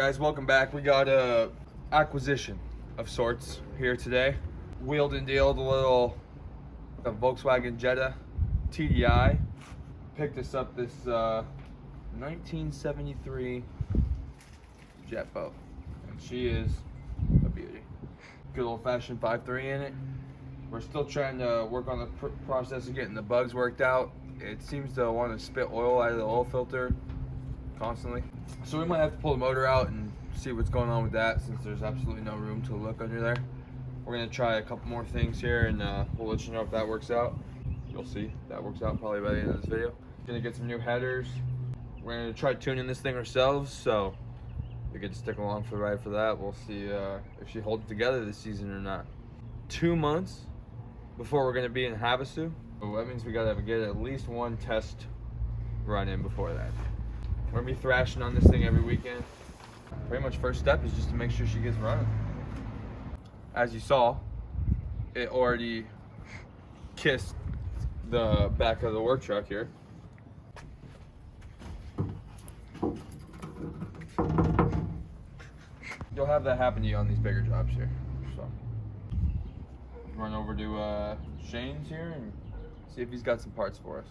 guys, welcome back. We got a acquisition of sorts here today. Wheeled and dealed a Volkswagen Jetta TDI. Picked us up this 1973 jet boat, and she is a beauty. Good old-fashioned 5.3 in it. We're still trying to work on the process of getting the bugs worked out. It seems to want to spit oil out of the oil filter constantly. So we might have to pull the motor out and see what's going on with that, since there's absolutely no room to look under there. We're gonna try a couple more things here, and we'll let you know if that works out. You'll see if that works out probably by the end of this video. Gonna get some new headers. We're gonna try tuning this thing ourselves, so you can stick along for the ride for that. We'll see if she holds it together this season or not. 2 months before we're gonna be in Havasu. So that means we gotta get at least one test run in before that. We're gonna be thrashing on this thing every weekend. Pretty much first step is just to make sure she gets running. As you saw, it already kissed the back of the work truck here. You'll have that happen to you on these bigger jobs here. So run over to Shane's here and see if he's got some parts for us.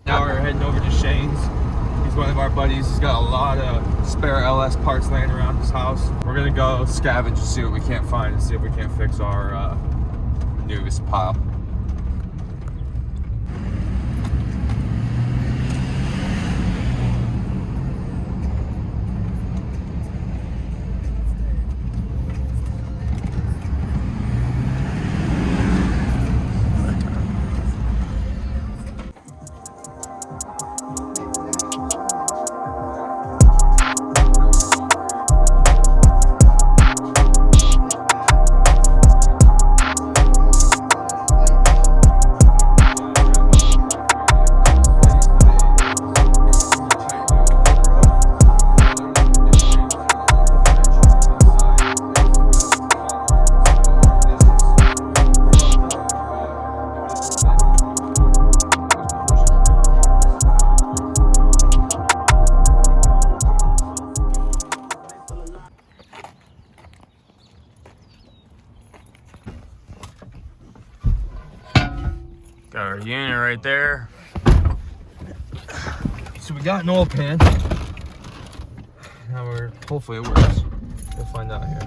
Now we're heading over to Shane's. He's one of our buddies. He's got a lot of spare LS parts laying around his house. We're gonna go scavenge and see what we can't find and see if we can't fix our newest pile. Got our unit right there. So we got an oil pan. Now hopefully it works. We'll find out here.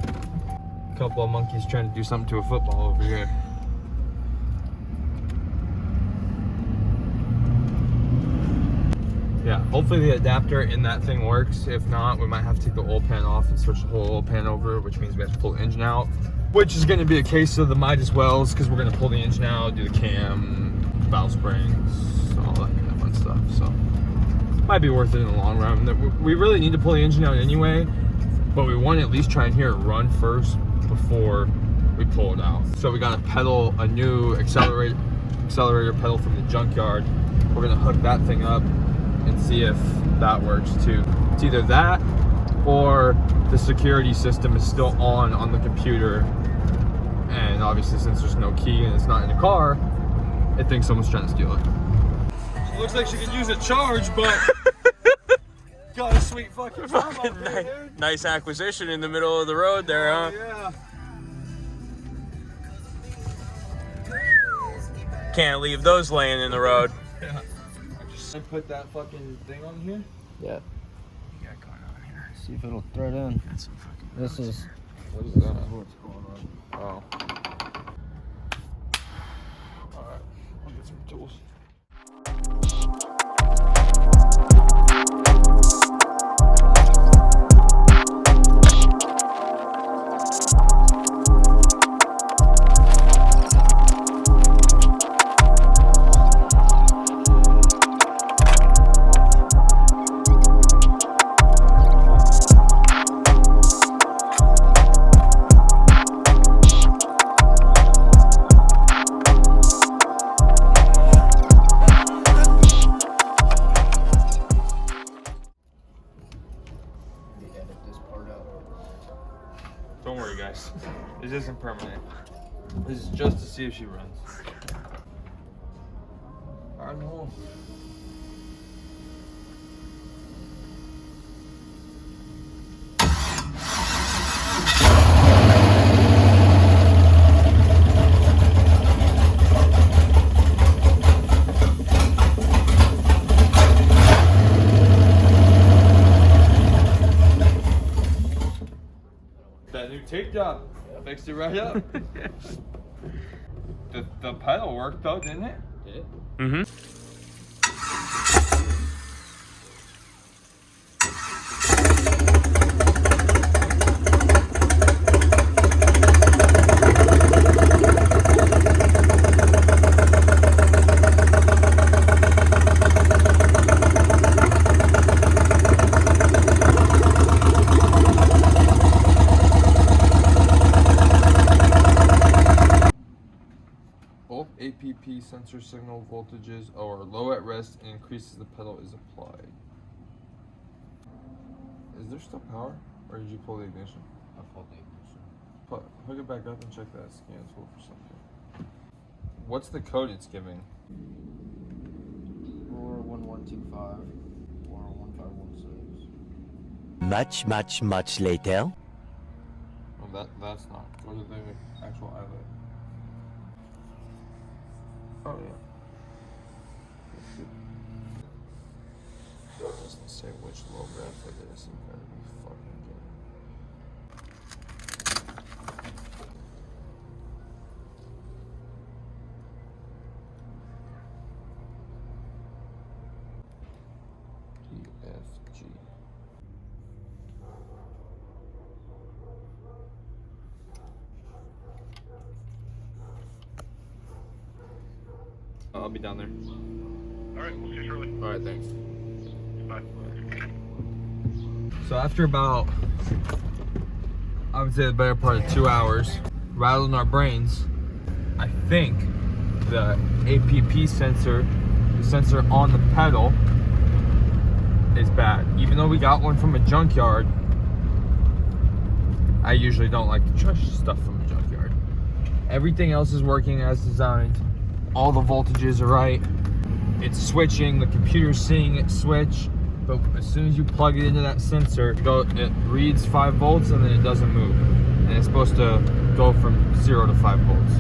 A couple of monkeys trying to do something to a football over here. Yeah, hopefully the adapter in that thing works. If not, we might have to take the oil pan off and switch the whole oil pan over, which means we have to pull the engine out. Which is gonna be a case of the might as wells, because we're gonna pull the engine out, do the cam, valve springs, all that kind of fun stuff. So might be worth it in the long run. We really need to pull the engine out anyway, but we want to at least try and hear it run first before we pull it out. So we got to pedal a new accelerator pedal from the junkyard. We're gonna hook that thing up and see if that works too. It's either that or the security system is still on the computer, and obviously since there's no key and it's not in the car, I think someone's trying to steal it. She looks like she could use a charge, but got a sweet fucking time out there, dude. Nice acquisition in the middle of the road there, huh? Yeah. Can't leave those laying in the road. Yeah. I put that fucking thing on here. Yeah. You got going on here. See if it'll thread in. Got some fucking This is What is that? what's going on. Oh. Alright, I'll get some tools. edit this part out. Don't worry, guys. This isn't permanent. This is just to see if she runs. I know. That new tape job fixed it right up. the pedal worked though, didn't it? Did it? Mm-hmm. Both APP sensor signal voltages are low at rest and increases the pedal is applied. Is there still power, or did you pull the ignition? I pulled the ignition. Hook it back up and check that scan tool for something. What's the code it's giving? Roar 1125. Roar 1516. Much later. Oh, that's not. Go to the actual eyelet. Oh yeah. That's good. It doesn't say which low ref it is. You gotta be fucking kidding. EFG. I'll be down there. Alright, we'll see you shortly. Alright, thanks. Bye. So after about, I would say the better part of 2 hours, rattling our brains, I think the APP sensor, the sensor on the pedal, is bad. Even though we got one from a junkyard, I usually don't like to trust stuff from a junkyard. Everything else is working as designed. All the voltages are right. It's switching, the computer's seeing it switch, but as soon as you plug it into that sensor, it reads 5 volts and then it doesn't move. And it's supposed to go from 0 to 5 volts.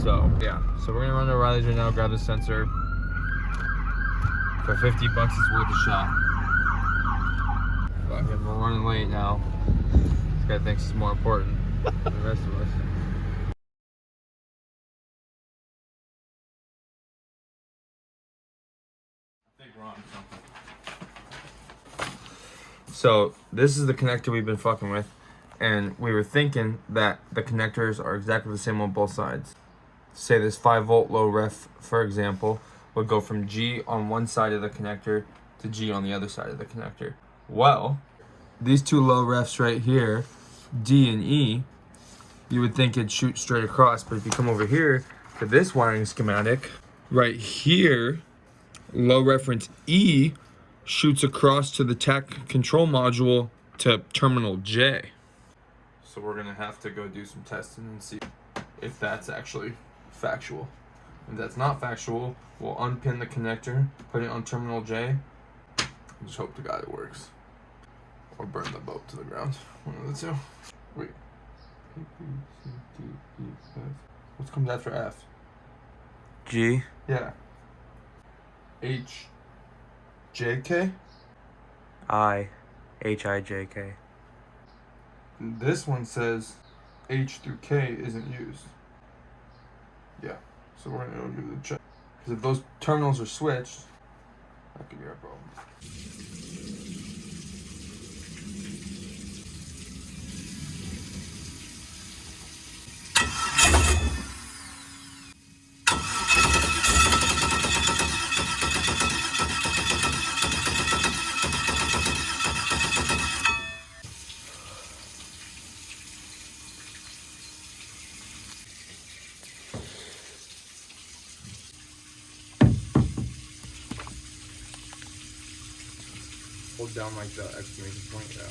So, yeah. So we're gonna run to O'Reilly's right now, grab the sensor. For 50 bucks, it's worth a shot. But we're running late now. This guy thinks it's more important than the rest of us. So this is the connector we've been fucking with, and we were thinking that the connectors are exactly the same on both sides. Say this 5 volt low ref, for example, would go from G on one side of the connector to G on the other side of the connector. Well, these two low refs right here, D and E, you would think it'd shoot straight across, but if you come over here to this wiring schematic, right here, low reference E shoots across to the TAC control module to terminal J. So we're gonna have to go do some testing and see if that's actually factual. If that's not factual, we'll unpin the connector, put it on terminal J, and just hope to God it works. Or burn the boat to the ground. One of the two. Wait. A, B, C, D, E, F. What comes after F? G. Yeah. H. J, K? I. H-I-J-K. This one says H through K isn't used. Yeah. So we're gonna go give it a check. Because if those terminals are switched, that could be our problem. Hold down like the exclamation point, yeah.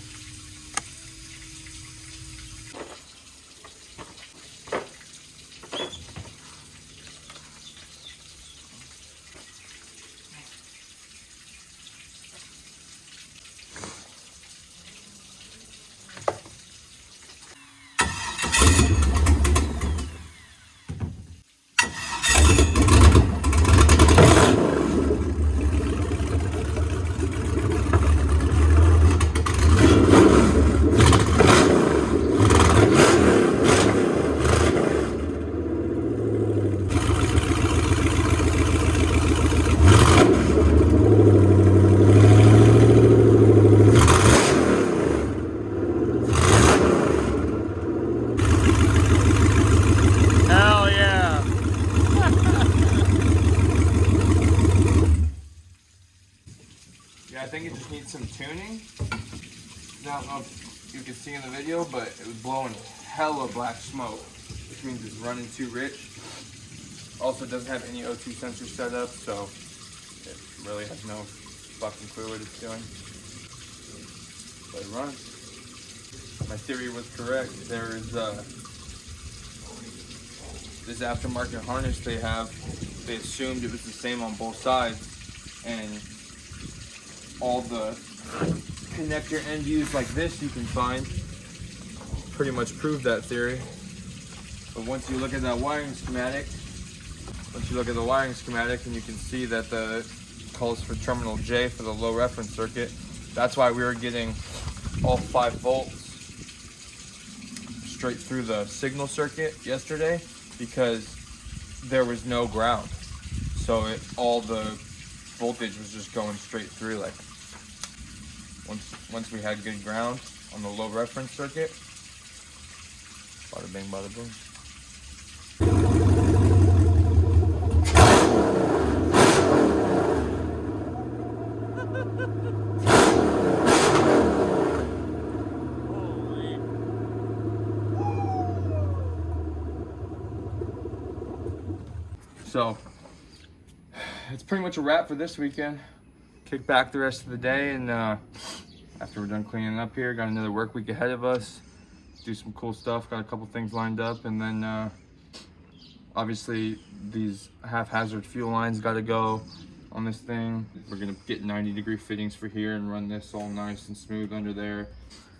I don't know if you can see in the video, but it was blowing hella black smoke, which means it's running too rich. Also doesn't have any O2 sensor set up, so it really has no fucking clue what it's doing. But it runs. My theory was correct. There is this aftermarket harness they have. They assumed it was the same on both sides, and all the connector end views like this you can find pretty much prove that theory. But once you look at that wiring schematic, and you can see that the calls for terminal J for the low reference circuit. That's why we were getting all 5 volts straight through the signal circuit yesterday, because there was no ground. So all the voltage was just going straight through. Like once we had good ground on the low reference circuit, bada bing, bada boom. So it's pretty much a wrap for this weekend. Kick back the rest of the day, and after we're done cleaning up here, got another work week ahead of us. Do some cool stuff, got a couple things lined up, and then obviously these haphazard fuel lines got to go on this thing. We're gonna get 90-degree fittings for here and run this all nice and smooth under there.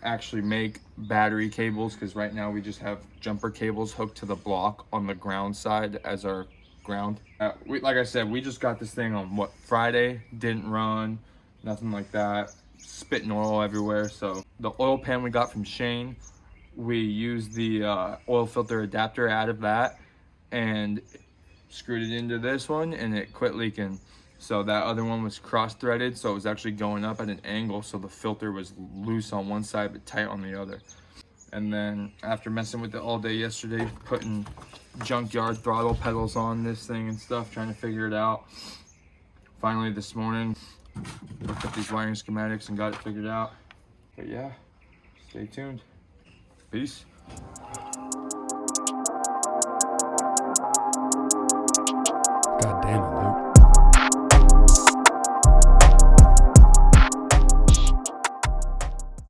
Actually make battery cables, because right now we just have jumper cables hooked to the block on the ground side as our ground. Like I said, we just got this thing on Friday, didn't run, nothing like that, spitting oil everywhere. So the oil pan we got from Shane, we used the oil filter adapter out of that and screwed it into this one, and it quit leaking. So that other one was cross-threaded, so it was actually going up at an angle, so the filter was loose on one side but tight on the other. And then after messing with it all day yesterday, putting junkyard throttle pedals on this thing and stuff, trying to figure it out, finally this morning looked up these wiring schematics and got it figured out. But yeah, stay tuned. Peace.